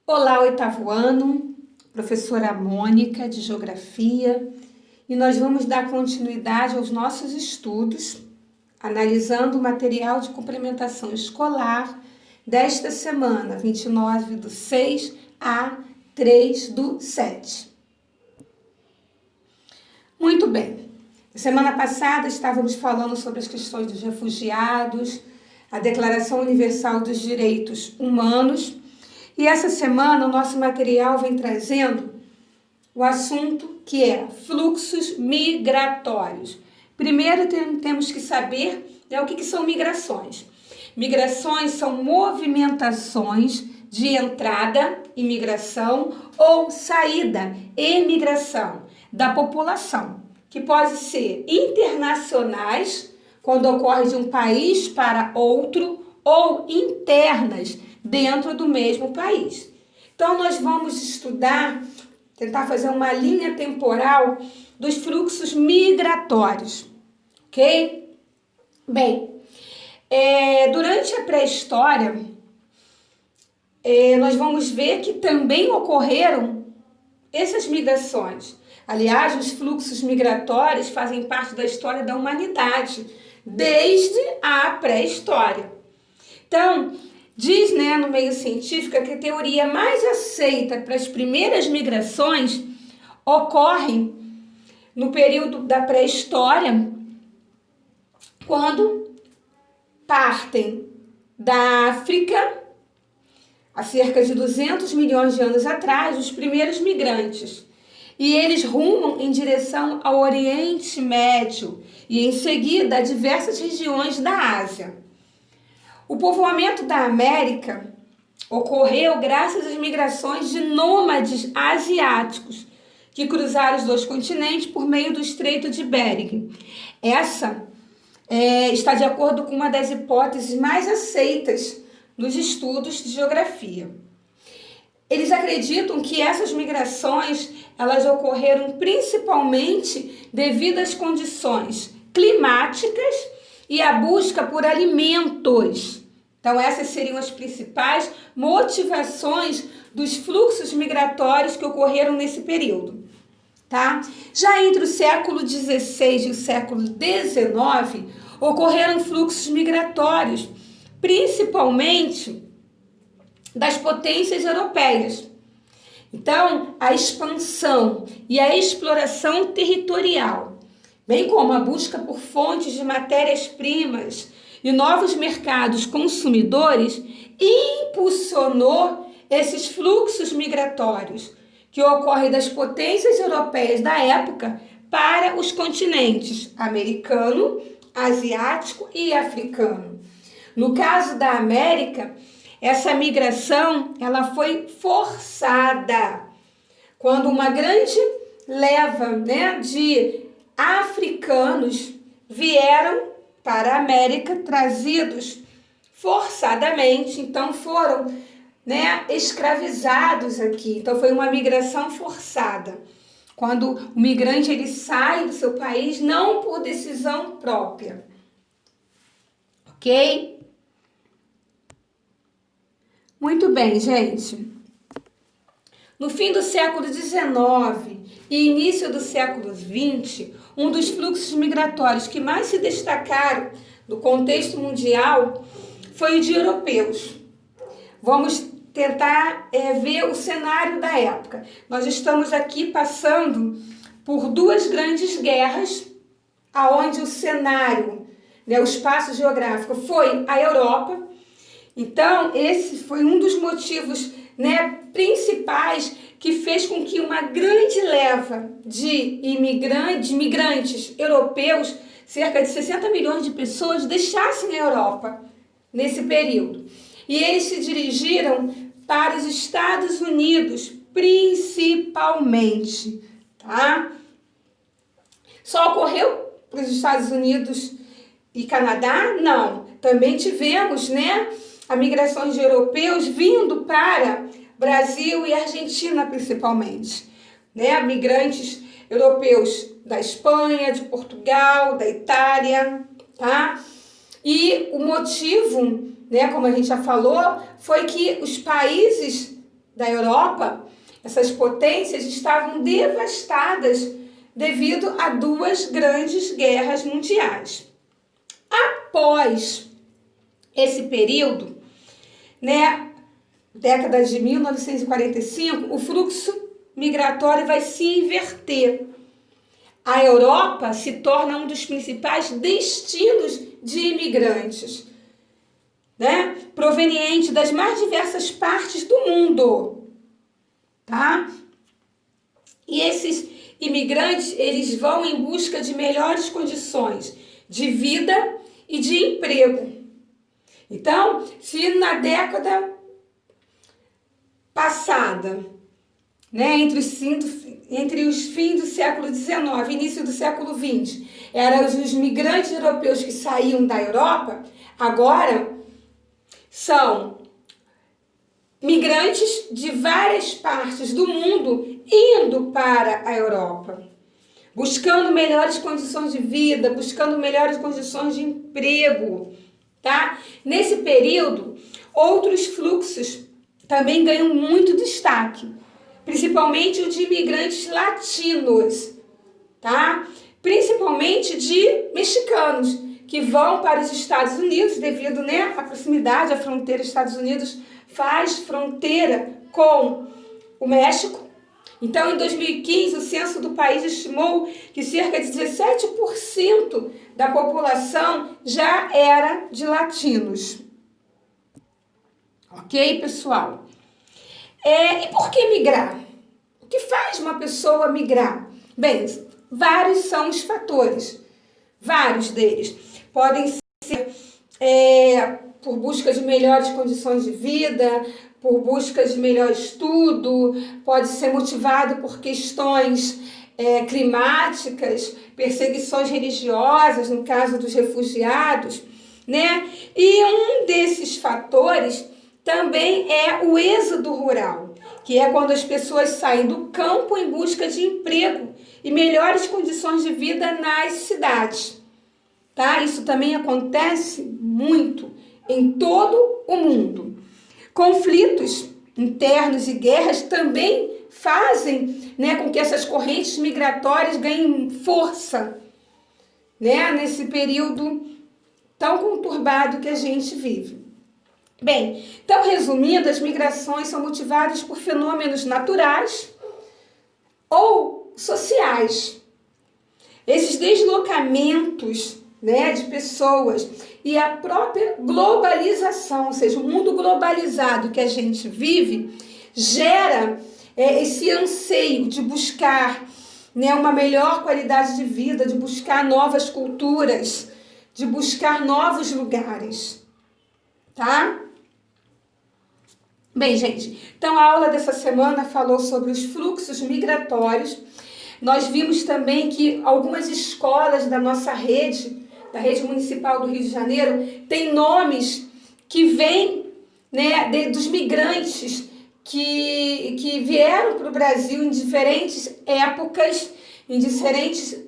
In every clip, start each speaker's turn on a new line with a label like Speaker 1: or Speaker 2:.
Speaker 1: Olá, oitavo ano, professora Mônica de Geografia, e nós vamos dar continuidade aos nossos estudos, analisando o material de complementação escolar desta semana, 29/6 a 3/7. Muito bem, semana passada estávamos falando sobre as questões dos refugiados, a Declaração Universal dos Direitos Humanos. E essa semana o nosso material vem trazendo o assunto que é fluxos migratórios. Primeiro temos que saber o que são migrações. Migrações são movimentações de entrada, imigração, ou saída, emigração, da população, que pode ser internacionais, quando ocorre de um país para outro, ou internas, dentro do mesmo país. Então, nós vamos estudar, tentar fazer uma linha temporal dos fluxos migratórios, ok? Bem, durante a pré-história, nós vamos ver que também ocorreram essas migrações. Aliás, os fluxos migratórios fazem parte da história da humanidade, desde a pré-história. Então, diz, no meio científico que a teoria mais aceita para as primeiras migrações ocorre no período da pré-história, quando partem da África, há cerca de 200 milhões de anos atrás, os primeiros migrantes. E eles rumam em direção ao Oriente Médio e, em seguida, a diversas regiões da Ásia. O povoamento da América ocorreu graças às migrações de nômades asiáticos que cruzaram os dois continentes por meio do Estreito de Bering. Essa está de acordo com uma das hipóteses mais aceitas nos estudos de geografia. Eles acreditam que essas migrações elas ocorreram principalmente devido às condições climáticas e a busca por alimentos. Então, essas seriam as principais motivações dos fluxos migratórios que ocorreram nesse período. Tá? Já entre o século XVI e o século XIX, ocorreram fluxos migratórios, principalmente das potências europeias. Então, a expansão e a exploração territorial, bem como a busca por fontes de matérias-primas e novos mercados consumidores, impulsionou esses fluxos migratórios que ocorrem das potências europeias da época para os continentes americano, asiático e africano. No caso da América, essa migração ela foi forçada quando uma grande leva de africanos vieram para a América trazidos forçadamente, então foram escravizados aqui. Então foi uma migração forçada. Quando o migrante ele sai do seu país não por decisão própria. Ok? Muito bem, gente. No fim do século XIX e início do século XX, um dos fluxos migratórios que mais se destacaram no contexto mundial foi o de europeus. Vamos tentar ver o cenário da época. Nós estamos aqui passando por duas grandes guerras, aonde o cenário, o espaço geográfico foi a Europa. Então, esse foi um dos motivos principais que fez com que uma grande leva de imigrantes europeus, cerca de 60 milhões de pessoas, deixassem a Europa nesse período. E eles se dirigiram para os Estados Unidos, principalmente, tá? Só ocorreu para os Estados Unidos e Canadá? Não. Também tivemos, a migração de europeus vindo para Brasil e Argentina, principalmente. Migrantes europeus da Espanha, de Portugal, da Itália, tá? E o motivo, como a gente já falou, foi que os países da Europa, essas potências estavam devastadas devido a duas grandes guerras mundiais. Após esse período, né, década de 1945, o fluxo migratório vai se inverter. A Europa se torna um dos principais destinos de imigrantes, né, proveniente das mais diversas partes do mundo, tá? E esses imigrantes, eles vão em busca de melhores condições de vida e de emprego. Então, se na década passada, né, entre os fins do século XIX e início do século XX, eram os migrantes europeus que saíam da Europa, agora são migrantes de várias partes do mundo indo para a Europa, buscando melhores condições de vida, buscando melhores condições de emprego, tá? Nesse período, outros fluxos também ganham muito destaque, principalmente o de imigrantes latinos, tá? Principalmente de mexicanos, que vão para os Estados Unidos devido, né, à proximidade, à fronteira dos Estados Unidos faz fronteira com o México. Então, em 2015, o censo do país estimou que cerca de 17% da população já era de latinos. Ok, pessoal? E por que migrar? O que faz uma pessoa migrar? Bem, vários são os fatores. Vários deles. Podem ser por busca de melhores condições de vida, por busca de melhor estudo, pode ser motivado por questões climáticas, perseguições religiosas, no caso dos refugiados, né? E um desses fatores também é o êxodo rural, que é quando as pessoas saem do campo em busca de emprego e melhores condições de vida nas cidades. Tá? Isso também acontece muito em todo o mundo. Conflitos internos e guerras também fazem, né, com que essas correntes migratórias ganhem força, né, nesse período tão conturbado que a gente vive. Bem, então, resumindo, as migrações são motivadas por fenômenos naturais ou sociais. Esses deslocamentos, né, de pessoas e a própria globalização, ou seja, o mundo globalizado que a gente vive, gera esse anseio de buscar, né, uma melhor qualidade de vida, de buscar novas culturas, de buscar novos lugares, tá? Bem, gente, então a aula dessa semana falou sobre os fluxos migratórios. Nós vimos também que algumas escolas da nossa rede, da rede municipal do Rio de Janeiro, tem nomes que vêm, né, dos migrantes que vieram para o Brasil em diferentes épocas, em diferentes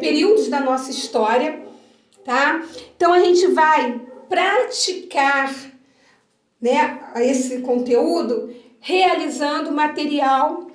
Speaker 1: períodos da nossa história, tá? Então a gente vai praticar, né, esse conteúdo realizando material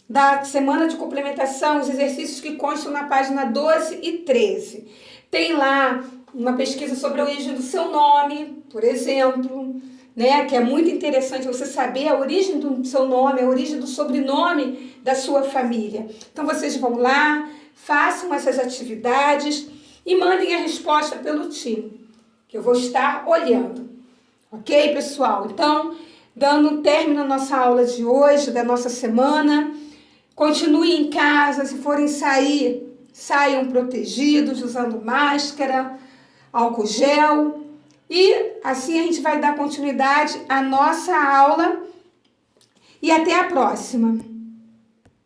Speaker 1: da semana de complementação, os exercícios que constam na página 12 e 13. Tem lá uma pesquisa sobre a origem do seu nome, por exemplo, né, que é muito interessante você saber a origem do seu nome, a origem do sobrenome da sua família. Então vocês vão lá, façam essas atividades e mandem a resposta pelo time, que eu vou estar olhando. Ok, pessoal? Então, dando término à nossa aula de hoje, da nossa semana, continue em casa, se forem sair, saiam protegidos, usando máscara, álcool gel. E assim a gente vai dar continuidade à nossa aula. E até a próxima!